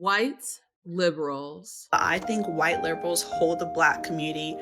White liberals. I think white liberals hold the Black community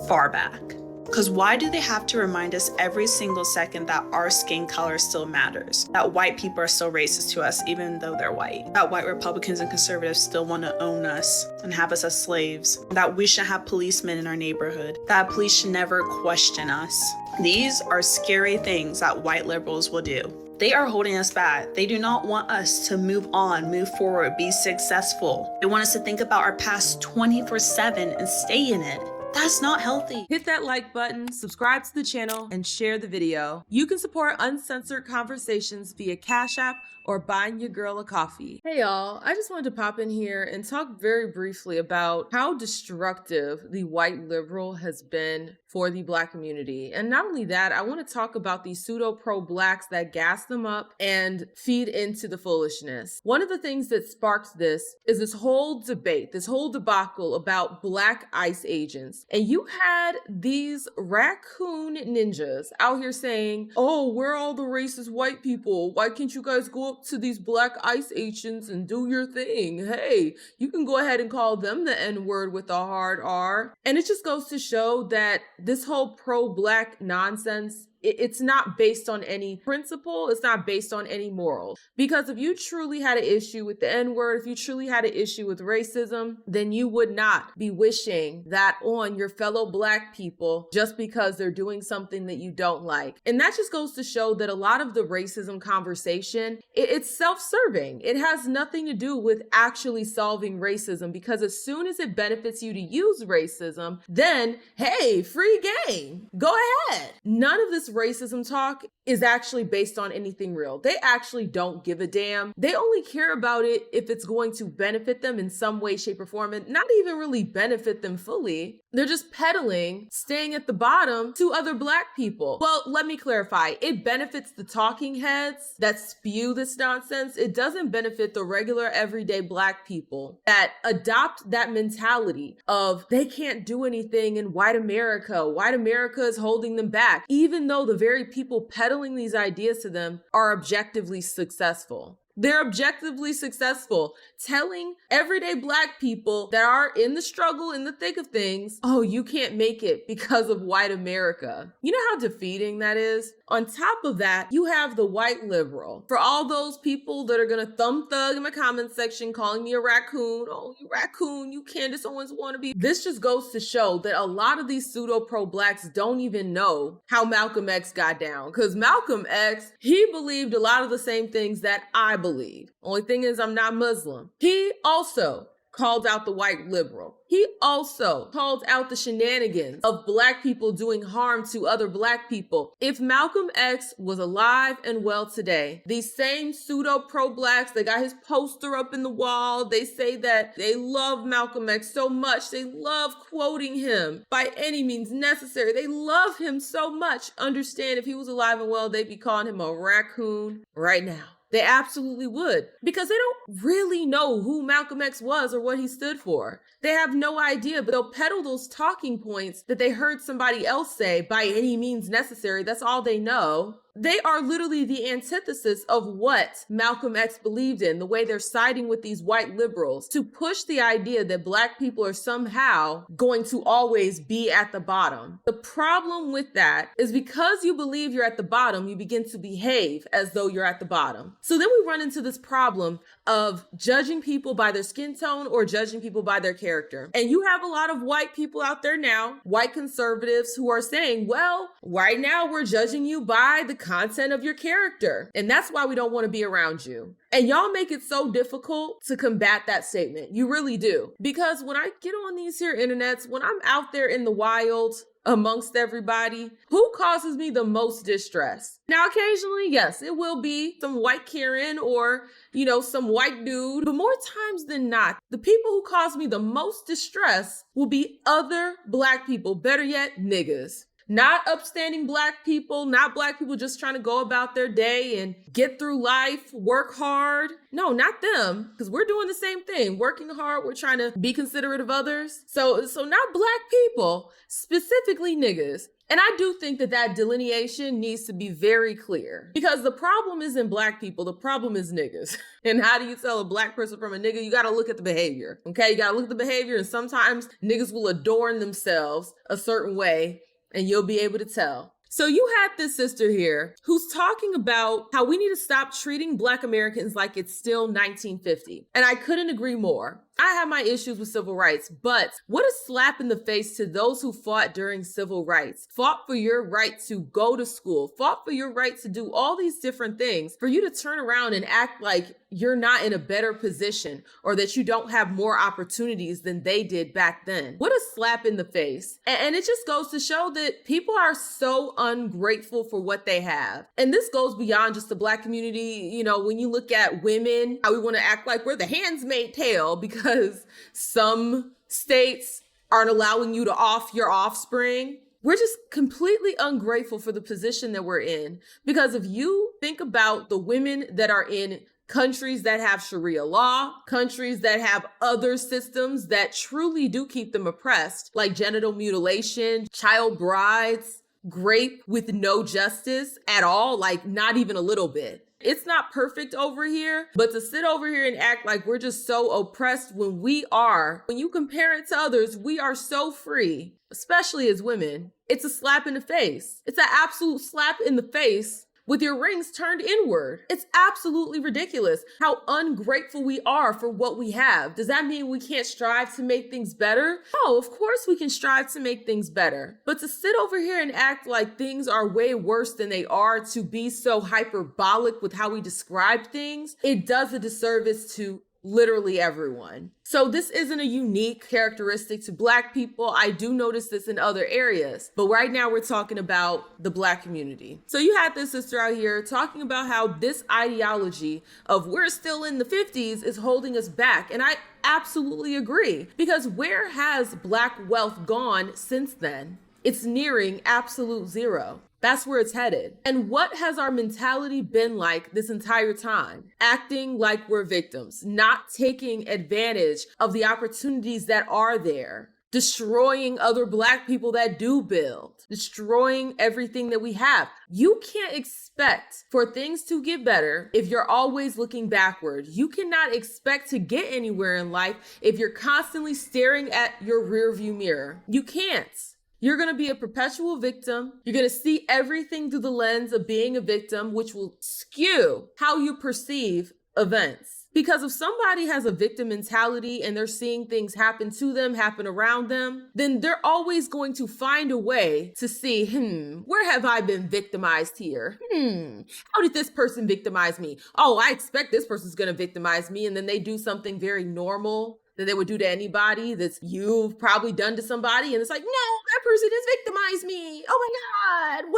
far back. Because why do they have to remind us every single second that our skin color still matters? That white people are still racist to us, even though they're white? That white Republicans and conservatives still want to own us and have us as slaves? That we should have policemen in our neighborhood? That police should never question us? These are scary things that white liberals will do. They are holding us back. They do not want us to move on, move forward, be successful. They want us to think about our past 24/7 and stay in it. That's not healthy. Hit that like button, subscribe to the channel, and share the video. You can support uncensored conversations via Cash App or buying your girl a coffee. Hey y'all, I just wanted to pop in here and talk very briefly about how destructive the white liberal has been for the Black community. And not only that, I want to talk about these pseudo pro-Blacks that gas them up and feed into the foolishness. One of the things that sparked this is this whole debate, this whole debacle about Black ICE agents. And you had these raccoon ninjas out here saying, oh, we're all the racist white people. Why can't you guys go up to these Black ICE agents and do your thing? Hey, you can go ahead and call them the N-word with a hard R. And it just goes to show that this whole pro-Black nonsense, it's not based on any principle. It's not based on any moral. Because if you truly had an issue with the N-word, if you truly had an issue with racism, then you would not be wishing that on your fellow Black people just because they're doing something that you don't like. And that just goes to show that a lot of the racism conversation, it's self-serving. It has nothing to do with actually solving racism, because as soon as it benefits you to use racism, then, hey, free game. Go ahead. None of this racism talk is actually based on anything real. They actually don't give a damn. They only care about it if it's going to benefit them in some way, shape, or form, and not even really benefit them fully. They're just peddling, staying at the bottom to other Black people. Well, let me clarify. It benefits the talking heads that spew this nonsense. It doesn't benefit the regular, everyday Black people that adopt that mentality of they can't do anything in white America. White America is holding them back, even though the very people peddling these ideas to them are objectively successful. They're objectively successful, telling everyday Black people that are in the struggle, in the thick of things, oh, you can't make it because of white America. You know how defeating that is? On top of that, you have the white liberal. For all those people that are gonna thumb thug in my comment section calling me a raccoon, oh, you raccoon, you Candace Owens wannabe. This just goes to show that a lot of these pseudo pro-Blacks don't even know how Malcolm X got down. Because Malcolm X, he believed a lot of the same things that I believe. Only thing is I'm not Muslim. He also called out the white liberal. He also called out the shenanigans of Black people doing harm to other Black people. If Malcolm X was alive and well today, these same pseudo pro-Blacks that got his poster up in the wall, they say that they love Malcolm X so much. They love quoting him by any means necessary. They love him so much. Understand, if he was alive and well, they'd be calling him a raccoon right now. They absolutely would, because they don't really know who Malcolm X was or what he stood for. They have no idea, but they'll peddle those talking points that they heard somebody else say by any means necessary. That's all they know. They are literally the antithesis of what Malcolm X believed in, the way they're siding with these white liberals to push the idea that Black people are somehow going to always be at the bottom. The problem with that is because you believe you're at the bottom, you begin to behave as though you're at the bottom. So then we run into this problem of judging people by their skin tone or judging people by their character. And you have a lot of white people out there now, white conservatives, who are saying, well, right now we're judging you by the content of your character. And that's why we don't want to be around you. And y'all make it so difficult to combat that statement. You really do. Because when I get on these here internets, when I'm out there in the wild amongst everybody, who causes me the most distress? Now, occasionally, yes, it will be some white Karen or, some white dude. But more times than not, the people who cause me the most distress will be other Black people. Better yet, niggas. Not upstanding Black people, not Black people just trying to go about their day and get through life, work hard. No, not them, because we're doing the same thing, working hard. We're trying to be considerate of others. So not Black people, specifically niggas. And I do think that that delineation needs to be very clear, because the problem isn't black people, the problem is niggas. And how do you tell a black person from a nigga? You gotta look at the behavior, okay? You gotta look at the behavior, and sometimes niggas will adorn themselves a certain way, and you'll be able to tell. So you had this sister here who's talking about how we need to stop treating Black Americans like it's still 1950. And I couldn't agree more. I have my issues with civil rights, but what a slap in the face to those who fought during civil rights, fought for your right to go to school, fought for your right to do all these different things, for you to turn around and act like you're not in a better position or that you don't have more opportunities than they did back then. What a slap in the face. And it just goes to show that people are so ungrateful for what they have. And this goes beyond just the Black community. You know, when you look at women, how we want to act like we're the handmaid's tale because some states aren't allowing you to off your offspring. We're just completely ungrateful for the position that we're in. Because if you think about the women that are in countries that have Sharia law, countries that have other systems that truly do keep them oppressed, like genital mutilation, child brides, rape with no justice at all, like not even a little bit. It's not perfect over here, but to sit over here and act like we're just so oppressed when we are, when you compare it to others, we are so free, especially as women. It's a slap in the face. It's an absolute slap in the face with your rings turned inward. It's absolutely ridiculous how ungrateful we are for what we have. Does that mean we can't strive to make things better? No, of course we can strive to make things better. But to sit over here and act like things are way worse than they are, to be so hyperbolic with how we describe things, it does a disservice to literally everyone. So this isn't a unique characteristic to Black people. I do notice this in other areas, but right now we're talking about the Black community. So you had this sister out here talking about how this ideology of we're still in the 50s is holding us back. And I absolutely agree, because where has Black wealth gone since then? It's nearing absolute zero. That's where it's headed. And what has our mentality been like this entire time? Acting like we're victims, not taking advantage of the opportunities that are there, destroying other Black people that do build, destroying everything that we have. You can't expect for things to get better if you're always looking backward. You cannot expect to get anywhere in life if you're constantly staring at your rearview mirror. You can't. You're going to be a perpetual victim. You're going to see everything through the lens of being a victim, which will skew how you perceive events. Because if somebody has a victim mentality and they're seeing things happen to them, happen around them, then they're always going to find a way to see, where have I been victimized here? How did this person victimize me? Oh, I expect this person's going to victimize me. And then they do something very normal that they would do to anybody that you've probably done to somebody. And it's like, no, that person has victimized me. Oh my God,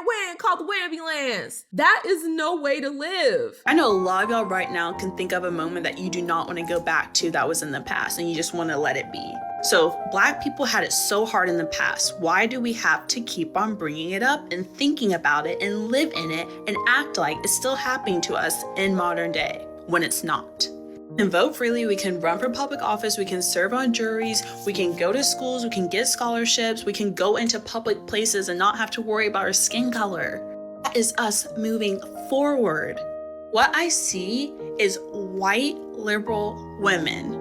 when, call the ambulance. That is no way to live. I know a lot of y'all right now can think of a moment that you do not want to go back to that was in the past and you just want to let it be. So Black people had it so hard in the past. Why do we have to keep on bringing it up and thinking about it and live in it and act like it's still happening to us in modern day when it's not? And vote freely, we can run for public office, we can serve on juries, we can go to schools, we can get scholarships, we can go into public places and not have to worry about our skin color. That is us moving forward. What I see is white liberal women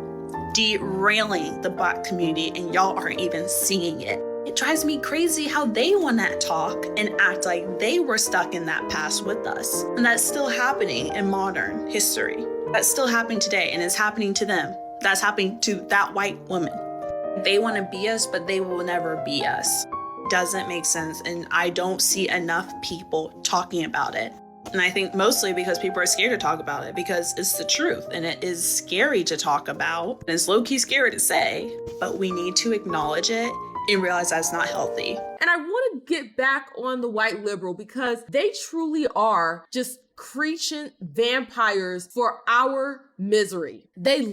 derailing the Black community, and y'all aren't even seeing it. It drives me crazy how they want to talk and act like they were stuck in that past with us. And that's still happening in modern history. That's still happening today, and it's happening to them. That's happening to that white woman. They want to be us, but they will never be us. Doesn't make sense, and I don't see enough people talking about it. And I think mostly because people are scared to talk about it, because it's the truth, and it is scary to talk about, and it's low-key scary to say, but we need to acknowledge it and realize that's not healthy. And I want to get back on the white liberal, because they truly are just creature vampires for our misery. They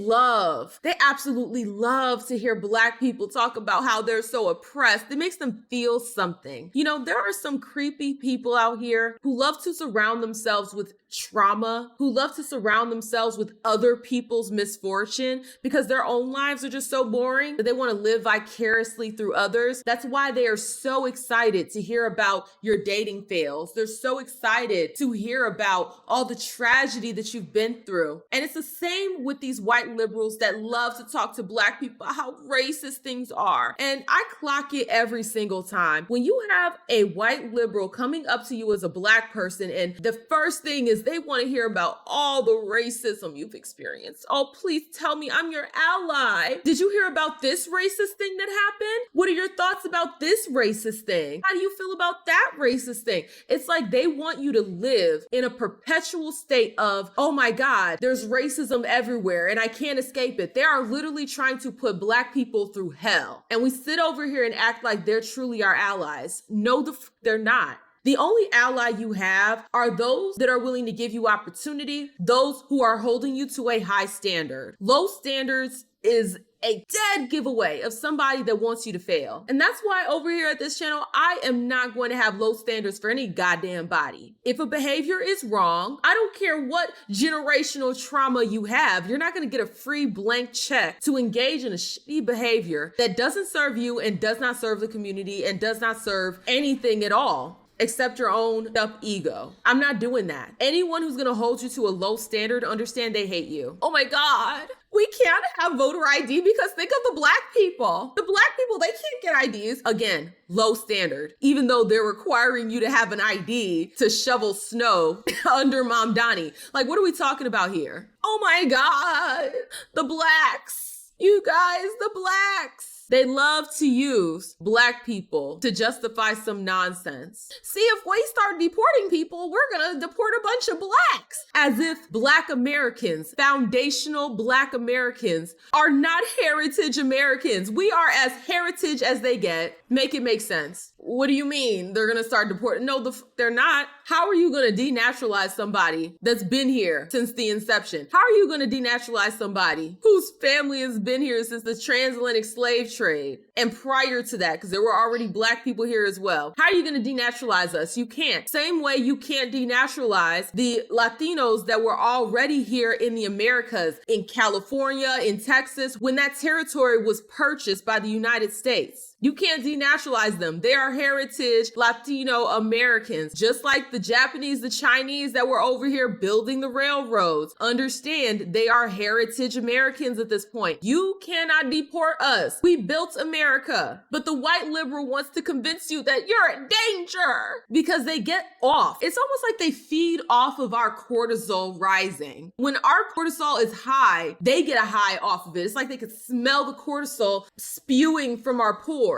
absolutely love to hear Black people talk about how they're so oppressed. It makes them feel something. You know, there are some creepy people out here who love to surround themselves with trauma, who love to surround themselves with other people's misfortune because their own lives are just so boring that they want to live vicariously through others. That's why they are so excited to hear about your dating fails. They're so excited to hear about all the tragedy that you've been through. And it's the same with these white liberals that love to talk to Black people about how racist things are. And I clock it every single time. When you have a white liberal coming up to you as a Black person, and the first thing is they want to hear about all the racism you've experienced. Oh, please tell me I'm your ally. Did you hear about this racist thing that happened? What are your thoughts about this racist thing? How do you feel about that racist thing? It's like they want you to live in a perpetual state of, oh my God, there's racism everywhere and I can't escape it. They are literally trying to put Black people through hell. And we sit over here and act like they're truly our allies. No, they're not. The only ally you have are those that are willing to give you opportunity, those who are holding you to a high standard. Low standards is a dead giveaway of somebody that wants you to fail. And that's why over here at this channel, I am not going to have low standards for any goddamn body. If a behavior is wrong, I don't care what generational trauma you have, you're not going to get a free blank check to engage in a shitty behavior that doesn't serve you and does not serve the community and does not serve anything at all except your own up ego. I'm not doing that. Anyone who's gonna hold you to a low standard, understand they hate you. Oh my God, we can't have voter ID because think of the Black people. The Black people, they can't get IDs. Again, low standard, even though they're requiring you to have an ID to shovel snow under Mom Donnie. Like, what are we talking about here? Oh my God, the Blacks. You guys, the Blacks. They love to use Black people to justify some nonsense. See, if we start deporting people, we're gonna deport a bunch of Blacks. As if Black Americans, foundational Black Americans, are not heritage Americans. We are as heritage as they get. Make it make sense. What do you mean they're gonna start deporting? No, they're not. How are you gonna denaturalize somebody that's been here since the inception? How are you gonna denaturalize somebody whose family has been here since the transatlantic slave trade? And prior to that, because there were already Black people here as well. How are you gonna denaturalize us? You can't. Same way you can't denaturalize the Latinos that were already here in the Americas, in California, in Texas, when that territory was purchased by the United States. You can't denaturalize them. They are heritage Latino Americans, just like the Japanese, the Chinese that were over here building the railroads. Understand, they are heritage Americans at this point. You cannot deport us. We built America. But the white liberal wants to convince you that you're in danger because they get off. It's almost like they feed off of our cortisol rising. When our cortisol is high, they get a high off of it. It's like they could smell the cortisol spewing from our pores.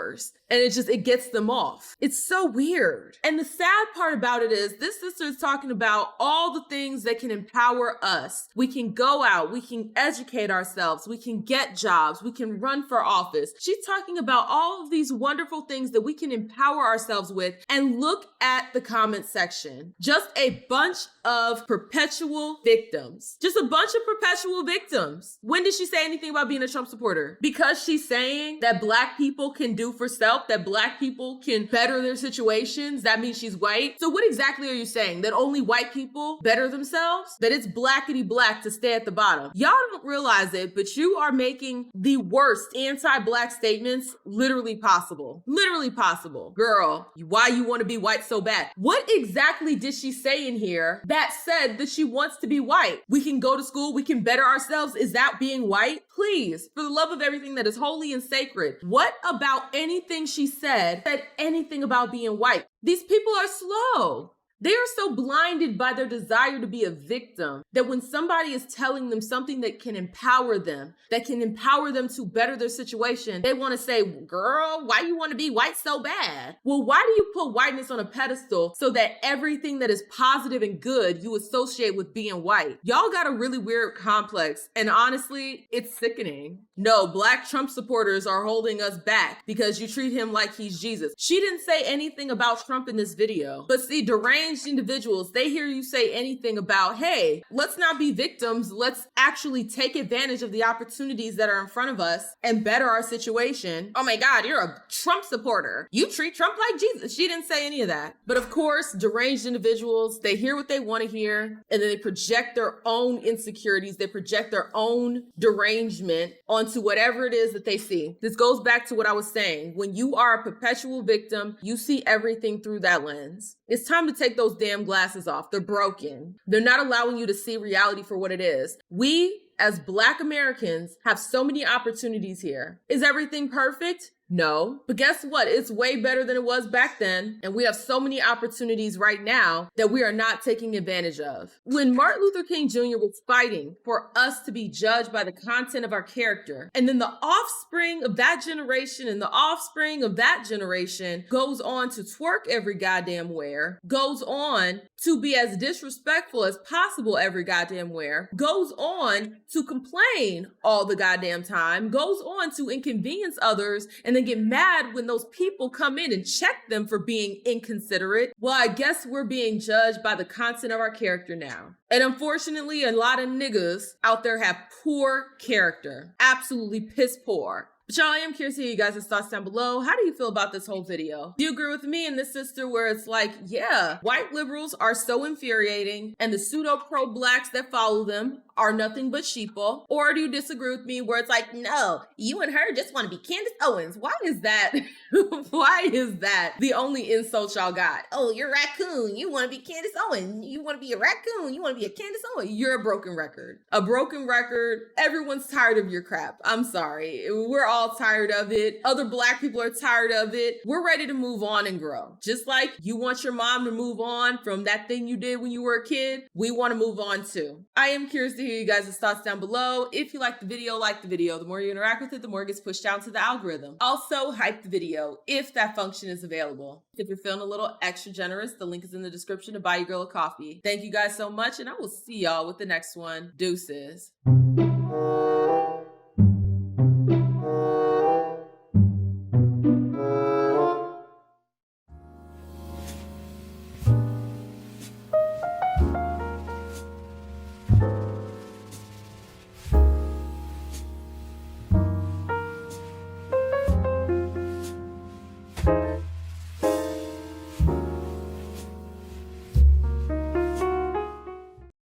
And it gets them off. It's so weird. And the sad part about it is this sister is talking about all the things that can empower us. We can go out, we can educate ourselves, we can get jobs, we can run for office. She's talking about all of these wonderful things that we can empower ourselves with. And look at the comment section. Just a bunch of perpetual victims. Just a bunch of perpetual victims. When did she say anything about being a Trump supporter? Because she's saying that Black people can do for self, that Black people can better their situations, that means she's white. So what exactly are you saying? That only white people better themselves? That it's blackity black to stay at the bottom? Y'all don't realize it, but you are making the worst anti-Black statements literally possible. Literally possible. Girl, why you want to be white so bad? What exactly did she say in here that said that she wants to be white? We can go to school, we can better ourselves. Is that being white? Please, for the love of everything that is holy and sacred, what about anything she said anything about being white? These people are slow. They are so blinded by their desire to be a victim that when somebody is telling them something that can empower them to better their situation, they want to say, girl, why you want to be white so bad? Well, why do you put whiteness on a pedestal so that everything that is positive and good you associate with being white? Y'all got a really weird complex, and honestly, it's sickening. No, Black Trump supporters are holding us back because you treat him like he's Jesus. She didn't say anything about Trump in this video, but see, deranged deranged individuals, they hear you say anything about, hey, let's not be victims. Let's actually take advantage of the opportunities that are in front of us and better our situation. Oh my God, you're a Trump supporter. You treat Trump like Jesus. She didn't say any of that. But of course, deranged individuals, they hear what they want to hear, and then they project their own insecurities. They project their own derangement onto whatever it is that they see. This goes back to what I was saying. When you are a perpetual victim, you see everything through that lens. It's time to take those damn glasses off. They're broken. They're not allowing you to see reality for what it is. We, as Black Americans, have so many opportunities here. Is everything perfect? No. But guess what? It's way better than it was back then. And we have so many opportunities right now that we are not taking advantage of. When Martin Luther King Jr. was fighting for us to be judged by the content of our character, and then the offspring of that generation and the offspring of that generation goes on to twerk every goddamn where, goes on to be as disrespectful as possible every goddamn where, goes on to complain all the goddamn time, goes on to inconvenience others, and then get mad when those people come in and check them for being inconsiderate. Well, I guess we're being judged by the content of our character now. And unfortunately, a lot of niggas out there have poor character. Absolutely piss poor. But y'all, I am curious to hear you guys' thoughts down below. How do you feel about this whole video? Do you agree with me and this sister where it's like, yeah, white liberals are so infuriating and the pseudo pro-blacks that follow them are nothing but sheeple? Or do you disagree with me where it's like, no, you and her just want to be Candace Owens? Why is that? Why is that the only insult y'all got? Oh, you're a raccoon. You want to be Candace Owens. You want to be a raccoon. You want to be a Candace Owens. You're a broken record. A broken record. Everyone's tired of your crap. I'm sorry. We're all tired of it. Other Black people are tired of it. We're ready to move on and grow. Just like you want your mom to move on from that thing you did when you were a kid, we want to move on too. I am curious to hear you guys' thoughts down below. If you like the video, like the video. The more you interact with it, the more it gets pushed down to the algorithm. Also, hype the video if that function is available. If you're feeling a little extra generous, the link is in the description to buy your girl a coffee. Thank you guys so much, and I will see y'all with the next one. Deuces.